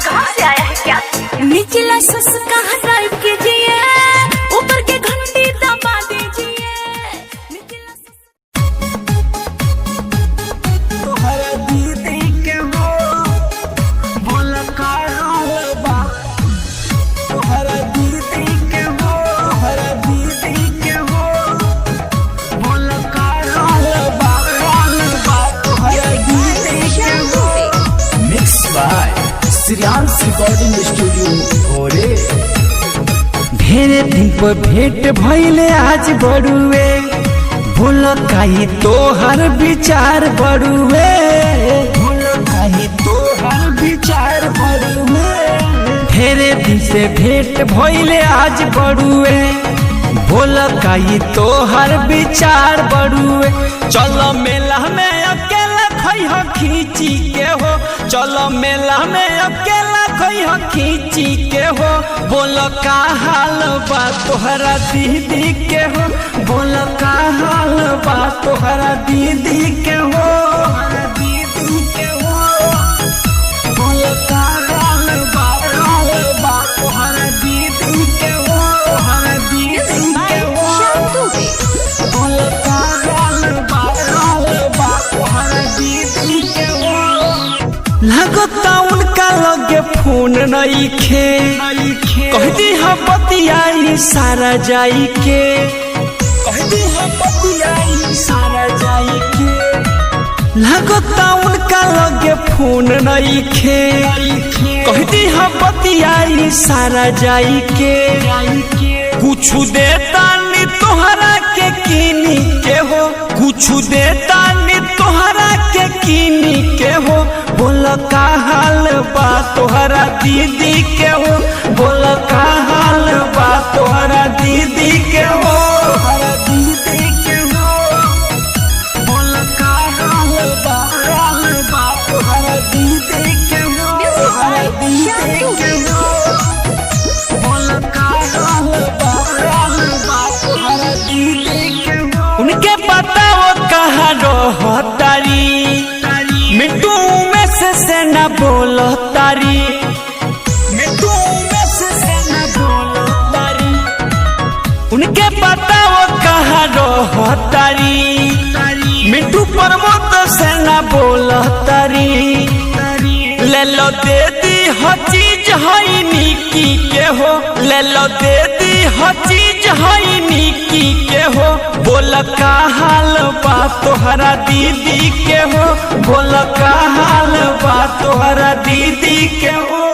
कहाँ से आया है क्या? निचला सस कहाँ ड्राइव कीजिए, ऊपर के घंटी दबा दीजिए। तोहरा दीदी के हो बोल का हाल बा, तोहरा दीदी के हो, तोहरा दीदी के हो बोल का हाल बा, तोहरा दीदी के हो। Mix by Shreyansh recording studio Bhore. ढेरे दिन पर भेंट भइले आज बड़ुए, भूल काई तोहर विचार बड़ुए, भूल काई तोहर विचार बड़ुए। ढेरे दिन से भेंट भइले आज बड़ुए, भूल काई तोहर विचार बड़ुए। चलो मेला में अकेला खइह खींची के हो, चलो मेला में अकेला खइह खींची के हो। बोल का हाल बा तोहरा दीदी के हो, बोल का हाल बा तोहरा दीदी के हो, तोहरा दीदी के हो। बोल का हाल बा तोहरा दीदी के हो, तोहरा दीदी के हो। बोल का हाल बा तोहरा दीदी के हो। लगता उनका लगे फोन नइखे, कह दी हम बतियाई सारा जाई के, कह दी हम बतियाई सारा जाई के। लगता उनका लगे फोन नइखे, कह दी हम बतियाई सारा जाई के। कुछ देता नी तोहरा के कीनी के हो, कुछ देता नी तोहरा के कीनी के हो। बोल का हाल बा तोहरा दीदी के हो, बोल का हाल बा तोहरा दीदी के हो, तोहरा दीदी के हो। बोल का हाल बा तोहरा दीदी के हो, तोहरा दीदी के हो। बोल का हाल बा तोहरा दीदी के हो। उनके पता वो कहाँ रहतारी, मिट्टू में से न बोलो तारी, मिट्टू में से न बोलो तारी। उनके पता वो कहाँ रहो तारी, मिट्टू प्रमोद से न बोलो तारी। ले लो दे दी हर चीज हई निकी के हो, ले लो दे दी हर चीज हई निकी के हो। बोल का हाल बा तोहरा दीदी के हो, बोल का हाल बा तोहरा दीदी के हो।